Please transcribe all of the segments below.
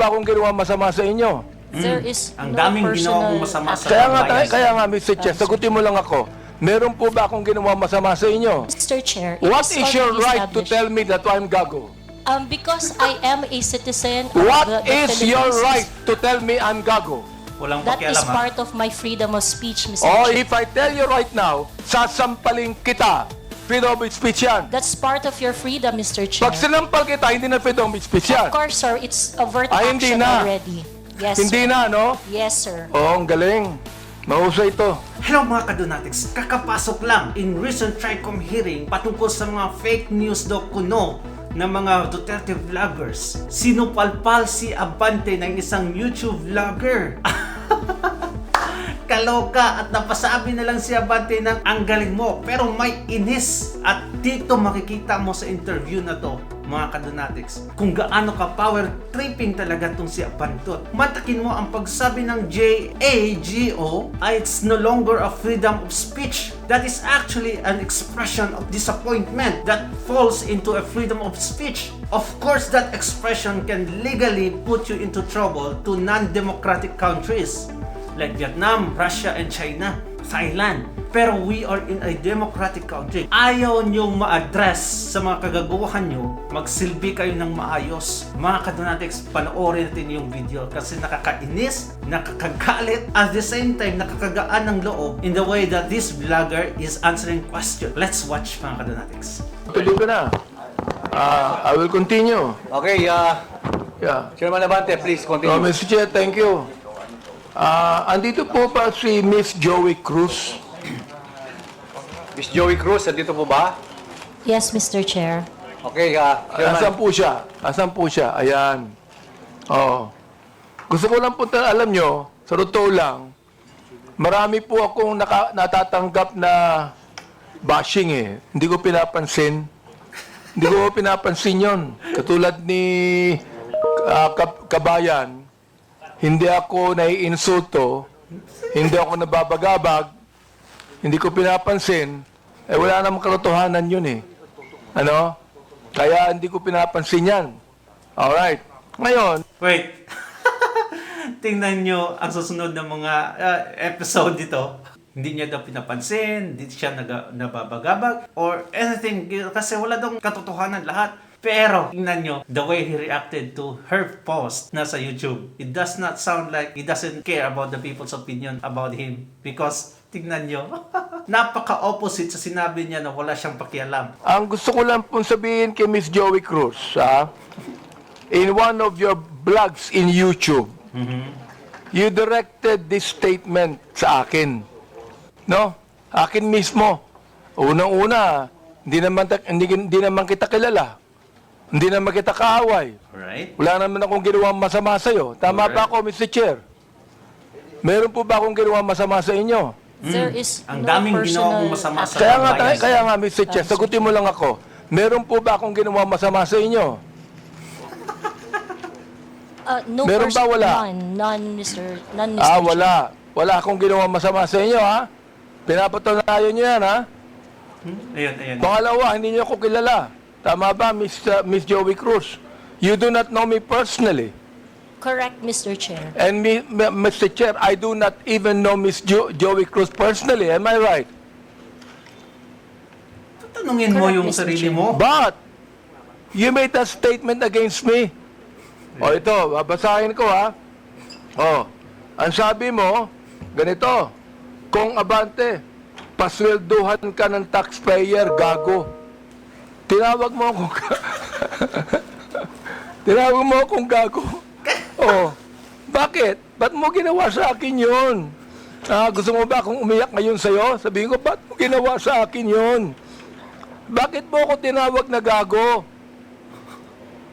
pa akong ginawa masama sa inyo. There is Ang no daming ginawa personal mong masama sa Kaya nga, bayan. kaya nga, Mr. Chair, sagutin mo lang ako. Meron po ba akong ginawa masama sa inyo? Mr. Chair, it What is your already right to established. tell me that I'm gago? Because I am a citizen of What the is your Philippines, right to tell me I'm gago? Walang That is pakialam, ha? part of my freedom of speech, Mr. Oh, Chair. if I tell you right now, sasampaling kita. Freedom of speech yan. That's part of your freedom, Mr. Chair. Pag sinampal kita, hindi na freedom of speech yan. Of course, sir, it's overt Ay, hindi action na. already. Yes, Hindi sir. na, no? Yes, sir. Oo, ang galing. Mahusay ito. Hello mga kadonatics, kakapasok lang in recent TRICOM hearing patungkol sa mga fake news daw kuno ng mga Duterte vloggers. Sinupalpal si Abante ng isang YouTube vlogger. Kaloka at napasabi na lang si Abante ng ang galing mo pero may inis at dito makikita mo sa interview na to mga kadonatics kung gaano ka power tripping talaga tong si Abantot. Matakin mo ang pagsabi ng JAGO ay it's no longer a freedom of speech. That is actually an expression of disappointment that falls into a freedom of speech. Of course, that expression can legally put you into trouble to non-democratic countries like Vietnam, Russia, and China, Thailand. Pero we are in a democratic country. Ayaw niyong ma-address sa mga kagagawahan niyo, magsilbi kayo ng maayos. Mga kadonatics, panoorin natin yung video kasi nakakainis, nakakagalit, at the same time, nakakagaan ng loob in the way that this vlogger is answering question. Let's watch mga kadonatics. Tuloy ko na. I will continue. Okay, Yeah. Chairman Abante, please So, continue. Mr. Chair, thank you. Andito po pa si Miss Joey Cruz. Miss Joey Cruz, andito po ba? Yes, Mr. Chair. Okay, Asan Chairman. po siya? Asan po siya? Ayan. Oo. Gusto ko lang po alam nyo, sa totoo lang, marami po akong natatanggap na bashing eh. Hindi ko pinapansin. Hindi ko pinapansin yon. Katulad ni Kabayan, hindi ako naiinsulto, hindi ako nababagabag, hindi ko pinapansin, eh wala namang katotohanan yun eh. Ano? Kaya hindi ko pinapansin yan. Alright. Ngayon, Wait. Tingnan nyo ang susunod na mga episode dito. Hindi niya daw pinapansin, hindi siya nababagabag, or anything. Kasi wala daw katotohanan lahat. Pero, tingnan nyo, the way he reacted to her post na sa YouTube, it does not sound like he doesn't care about the people's opinion about him. Because, tingnan nyo, napaka-opposite sa sinabi niya na wala siyang pakialam. ang gusto ko lang pong sabihin kay Miss Joey Cruz, in one of your vlogs in YouTube, you directed this statement sa akin. No? Akin mismo. Unang-una, hindi naman kita kilala. Hindi naman kita kaaway. Alright? Wala naman akong ginawa masama sa'yo. Tama ba ako, Mr. Chair? Meron po ba akong ginawa masama sa inyo? There is Ang no daming ginawa personal mong masama sa Kaya nga, bayan. Mr. Chair, sagutin mo lang ako. Meron po ba akong ginawa masama sa inyo? No Meron ba, wala? None, Mr. Chair. Wala. Wala akong ginawa masama sa inyo, ha? Pinapatunayan nyo yan, ha? Ayun, ayun. Pangalawa, hindi nyo ako kilala. Tama ba, Miss Joey Cruz? You do not know me personally. Correct, Mr. Chair. And Mr. Chair, I do not even know Miss Joey Cruz personally. Am I right? Tanungin mo Correct, yung Mr. sarili Chair. mo. But, you made a statement against me. O ito, babasahin ko ha. O, ang sabi mo, ganito, kung Abante, paswelduhan ka ng taxpayer, gago. Tinawag mo akong tinawag mo akong gago. O, bakit? Ba't mo ginawa sa akin yun? Gusto mo ba akong umiyak ngayon sa'yo? Sabihin ko, ba't mo ginawa sa akin yun? Bakit mo ako tinawag na gago?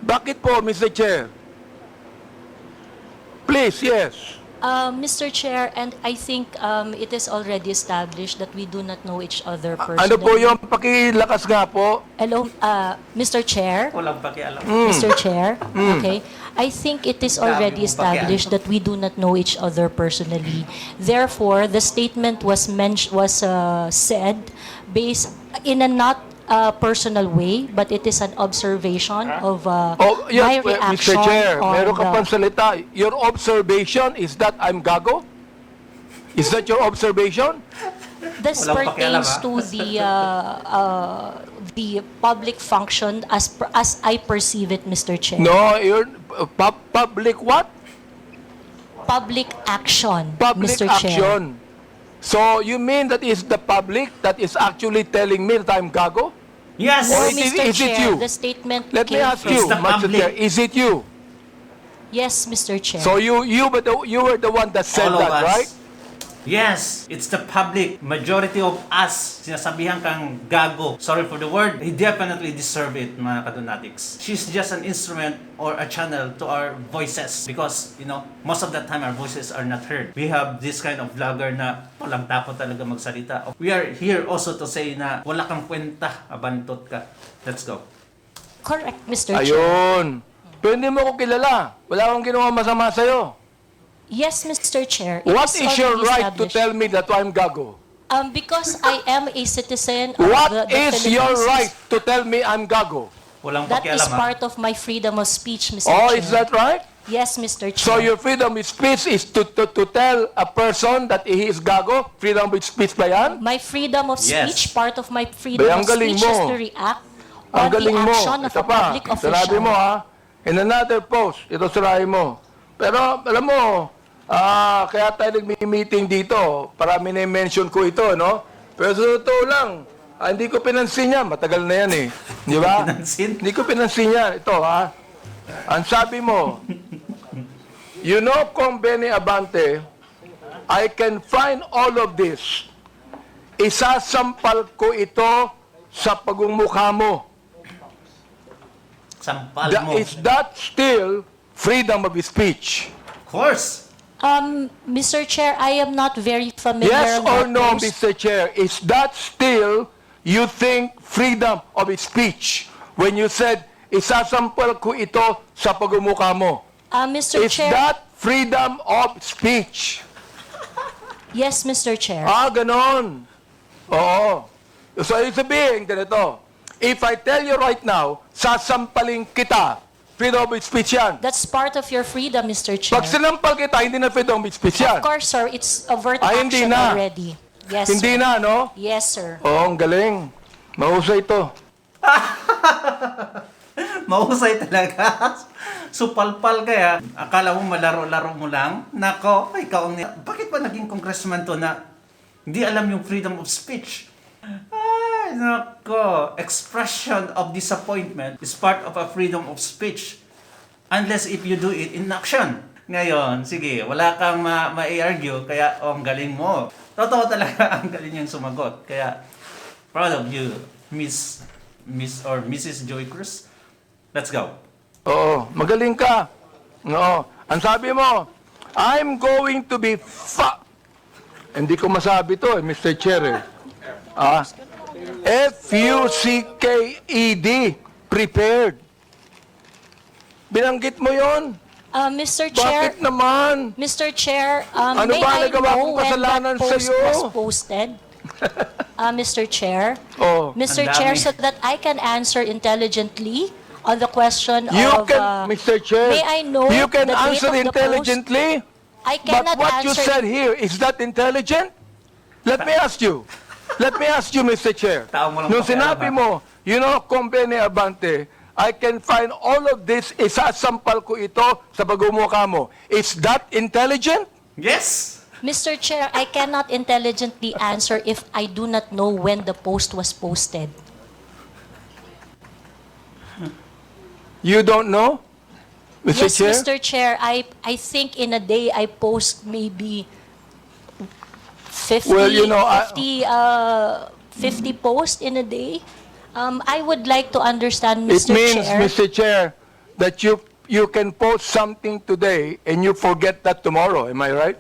Bakit po, Mr. Chair? Please, yes. Mr. Chair, and I think it is already established that we do not know each other personally. Ano po yung pakilakas nga po? Hello, Mr. Chair? Walang pakialam. Mr. Chair? Okay. I think it is already Dami mong established that we do not know each other personally. Therefore, the statement was said based in a not personal way, but it is an observation of Oh, yes, my reaction Mr. Chair, on meron ka the- pang salita. Your observation is that I'm gago? Is that your observation? This Walang pakialam, pertains ah. to the public function as I perceive it, Mr. Chair. No, you're public what? Public action, Public Mr. Chair. action. So you mean that is the public that is actually telling me that I'm gago? Yes! No, Or is Mr. it Chair, you? the statement Let me came ask from- you, It's the Mr. public. Chair, is it you? Yes, Mr. Chair. So you were the one that said All of that, us. right? Yes, it's the public. Majority of us, sinasabihan kang gago. Sorry for the word. He definitely deserve it, mga kadonatics. She's just an instrument or a channel to our voices. Because, most of the time our voices are not heard. We have this kind of vlogger na walang takot talaga magsalita. We are here also to say na wala kang kwenta, abantot ka. Let's go. Correct, Mr. Chair. Ayun. Pero hindi mo ko kilala. Wala akong ginawa masama sa'yo. Yes, Mr. Chair. What is your already right to established. tell me that I'm gago? Because I am a citizen of What the is your Philippines. right to tell me I'm gago? Walang That is pakialam, ha? part of my freedom of speech, Mr. Oh, Chair. is that right? Yes, Mr. Chair. So your freedom of speech is to tell a person that he is gago? Freedom of speech ba yan? My freedom of Yes. speech, part of my freedom Bay, ang of galing speech is mo. to react Ang on the galing mo. action of Ito a pa, public official. sinabi mo ha, in another post, ito sirahin mo. Pero alam mo, kaya tayo nagmi-meeting dito, para mini-mention ko ito, no? Pero sa totoo lang, hindi ko pinansin yan, matagal na yan eh. Di ba? Pinansin? Hindi ko pinansin yan. Ito ha, ang sabi mo, you know, Kong Benny Abante, I can find all of this. Isasampal ko ito sa pagmumukha mo. Sampal mo. Is that still freedom of speech? Of course. Mr. Chair, I am not very familiar Yes with or that no, post. Mr. Chair? Is that still, you think, freedom of speech? When you said, isasampal ko ito sa pagmumukha mo. Mr. Is Chair, that freedom of speech? yes, Mr. Chair. Ganon. Oo. So, ibig sabihin, ganito. If I tell you right now, sasampalin kita, freedom of speech yan. That's part of your freedom, Mr. Chair. Pag sinampal kita, hindi na freedom of speech yan. Of course, sir, it's overt Hindi action na. already. Yes, Hindi sir. na, no? Yes, sir. Oo, ang galing. Mahusay ito. Mahusay talaga. Supalpal kaya. Akala mo malaro-laro mo lang. Nako, ikaw ang... Bakit ba naging congressman to na hindi alam yung freedom of speech? Ay, nako. Expression of disappointment is part of a freedom of speech. Unless if you do it in action. Ngayon, sige, wala kang ma-argue, kaya ang galing mo. Totoo talaga ang galing niyang sumagot. Kaya, proud of you, Miss or Mrs. Joy Cruz. Let's go. Oo, magaling ka. Oo. Ang sabi mo, I'm going to be Hindi ko masabi to, Mr. Chair. F-U-C-K-E-D, prepared. Binanggit mo yon? Mr. Chair, Bakit naman? Mr. Chair, Ano may ba I nagawa know kong when kasalanan that post sa'yo? was posted? Mr. Chair, Oh. Mr. Ang Chair, dami. so that I can answer intelligently on the question You of... can, Mr. Chair, may I know you can the date answer of the intelligently, I but cannot what you answer... said here, is that intelligent? Let me ask you. Let me ask you, Mr. Chair. Tao mo lang Nung pakialam, sinabi ha? mo, you know, Company Abante, I can find all of this, isasampal ko ito sa pagmumukha mo. Is that intelligent? Yes! Mr. Chair, I cannot intelligently answer if I do not know when the post was posted. You don't know, Mr. Yes, Chair? Mr. Chair, I think in a day I post maybe 50, Well, you know, 50 posts in a day. I would like to understand, It Mr. means, Chair. Mr. Chair, that you can post something today and you forget that tomorrow. Am I right?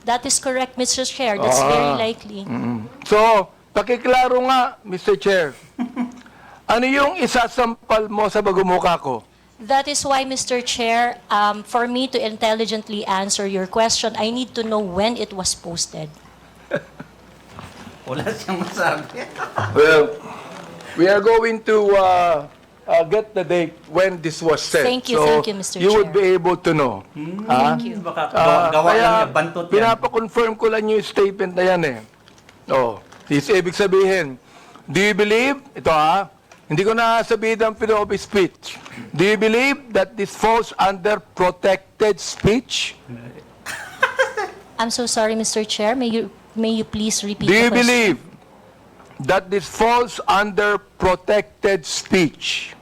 That is correct, Mr. Chair. That's very likely. So, pakiklaro nga, Mr. Chair. Ano yung isasampal mo sa pagmumukha ko? That is why, Mr. Chair, for me to intelligently answer your question, I need to know when it was posted. Wala siyang masabi. Well, We are going to get the date when this was said. Thank you, Mr. You would Chair. be able to know. Thank you. Baka gawa Kaya, lang niya, bantot yan. pinapakonfirm ko lang yung statement na yan eh. Ibig sabihin, do you believe, hindi ko na sabihin ang freedom of speech. Do you believe that this falls under protected speech? I'm so sorry, Mr. Chair. May you please repeat Do the you question? believe that this falls under protected speech?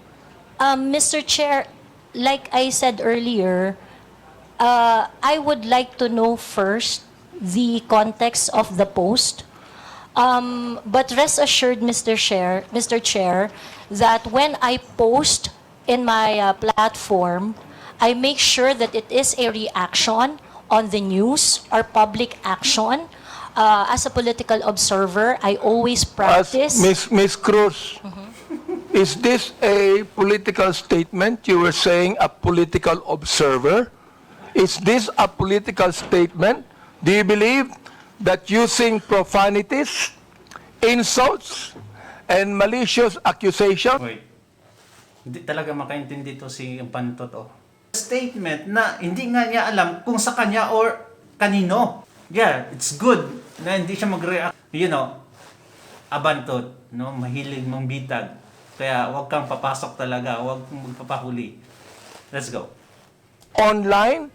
Mr. Chair, like I said earlier, I would like to know first the context of the post. But rest assured, Mr. Chair, that when I post in my platform, I make sure that it is a reaction on the news or public action. As a political observer, I always practice. Miss Cruz, is this a political statement? You were saying a political observer. Is this a political statement? Do you believe that using profanities, insults, and malicious accusations? Wait. Hindi talaga makaintindi to si Bantot. Statement na hindi nga niya alam kung sa kanya or kanino. Yeah, it's good na hindi siya mag-react. Abantot, mahilig mang bitag. Kaya huwag kang papasok talaga, huwag kang magpapahuli. Let's go. Online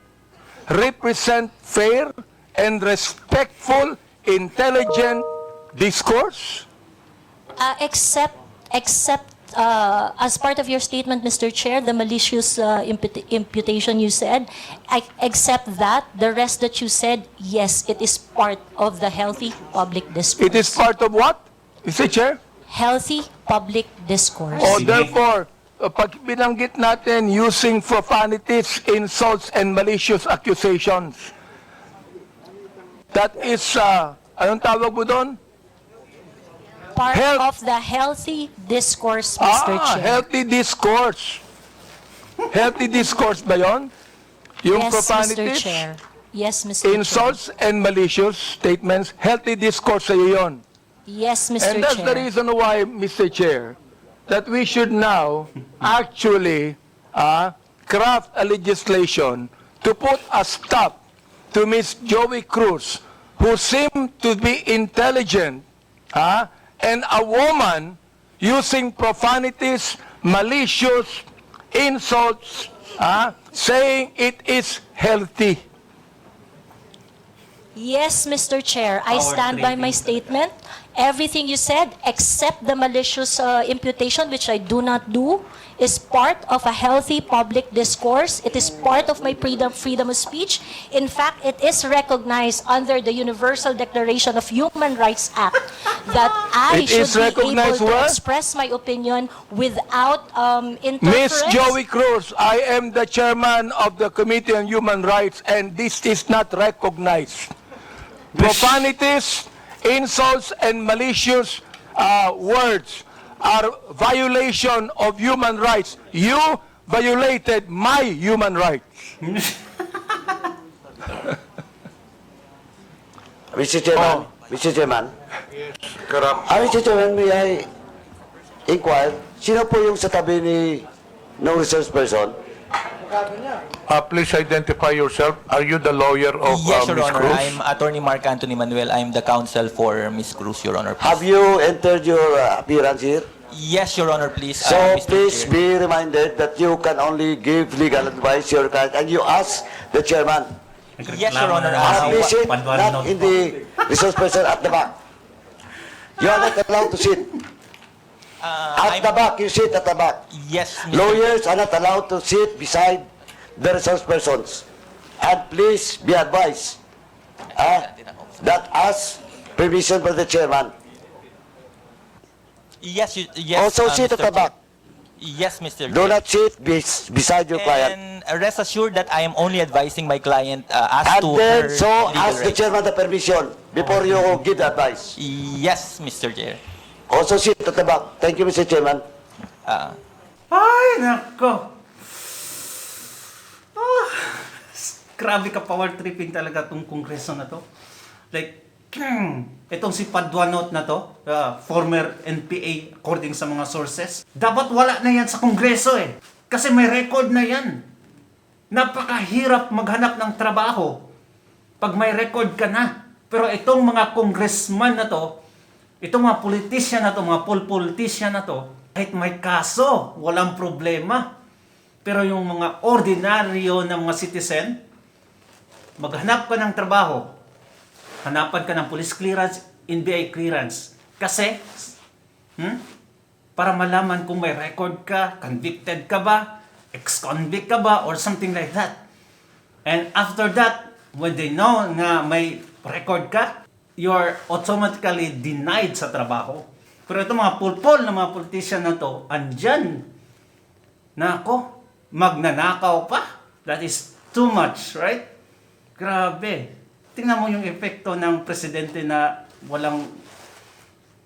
represent fair and respectful, intelligent discourse? Except as part of your statement, Mr. Chair, the malicious imputation you said, except that, the rest that you said, yes, it is part of the healthy public discourse. It is part of what? Mr. Chair? Healthy public discourse. Therefore, pag binanggit natin using profanities, insults, and malicious accusations, that is, anong tawag mo doon? Part Health- of the healthy discourse, Mr. Chair. Healthy discourse. Healthy discourse ba yun? Yung Yes, Mr. profanities, Chair. Yes, Mr. Chair. insults, and malicious statements, healthy discourse sa'yo yun. Yes, Mr. And that's the Chair. reason why, Mr. Chair, that we should now actually craft a legislation to put a stop to Ms. Joey Cruz, who seemed to be intelligent, and a woman using profanities, malicious insults, saying it is healthy. Yes, Mr. Chair. I Power stand by my tripping. statement. Everything you said, except the malicious imputation, which I do not do, is part of a healthy public discourse. It is part of my freedom of speech. In fact, it is recognized under the Universal Declaration of Human Rights Act that I It is should be able recognized to where? express my opinion without Ms. interference. Joey Cruz, I am the chairman of the Committee on Human Rights, and this is not recognized. Profanities, insults, and malicious words are violation of human rights. You violated my human rights. Mr. Chairman, Mr. Chairman. Mr. Chairman, may I inquire, sino po yung sa tabi ni no resource person? Please identify yourself. Are you the lawyer of Yes, Your Ms. Honor. Cruz? I'm Attorney Mark Anthony Manuel. I'm the counsel for Ms. Cruz, Your Honor. Please. Have you entered your appearance here? Yes, Your Honor, please. So Mr. please Chair. be reminded that you can only give legal advice to your client and you ask the chairman. Yes, Your Honor. And please sit not in the resource person at the back. You are not allowed to sit. At the back, you sit at the back. Yes, Mr. Lawyers are not allowed to sit beside the resource persons. And please be advised that ask permission from the chairman. Yes, yes. Also sit at Mr. the back. Yes, Mr. Do Chair. not sit beside your client. And rest assured that I am only advising my client as And to then, her so legal ask the rights. chairman the permission before you give the advice. Yes, Mr. Chair. Also sit at the back. Thank you, Mr. Chairman. Ay, nako. Grabe ka power tripping talaga tong kongreso na to. Like, Itong si Paduanot na to, former NPA according sa mga sources, dapat wala na yan sa Kongreso eh. Kasi may record na yan. Napakahirap maghanap ng trabaho pag may record ka na. Pero itong mga congressman na to, itong mga politician na to, mga politician na to, kahit may kaso, walang problema. Pero yung mga ordinaryo na mga citizen, maghanap ka ng trabaho, hanapan ka ng police clearance, NBI clearance. Kasi, para malaman kung may record ka, convicted ka ba, ex-convict ka ba, or something like that. And after that, when they know na may record ka, you're automatically denied sa trabaho. Pero itong mga pulpol na mga politician na to, andyan, nako, magnanakaw pa. That is too much, right? Grabe. Tingnan mo yung epekto ng presidente na walang...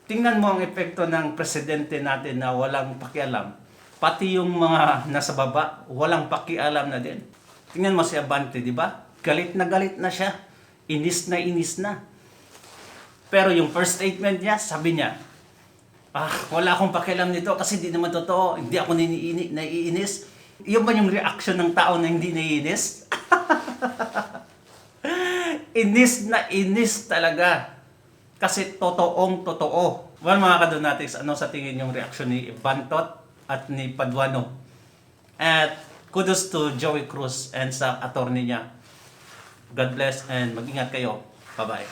Tingnan mo ang epekto ng presidente natin na walang pakialam. Pati yung mga nasa baba, walang pakialam na din. Tingnan mo si Abante, di ba? Galit na siya. Inis na. Pero yung first statement niya, sabi niya, wala akong pakialam nito kasi di naman totoo. Hindi ako naiinis. Yun ba yung reaction ng tao na hindi naiinis? Inis talaga. Kasi totoong totoo. Well, mga kadonatics, ano sa tingin yung reaction ni Bantot at ni Paduano? At kudos to Joey Cruz and sa attorney niya. God bless and mag-ingat kayo. Bye-bye.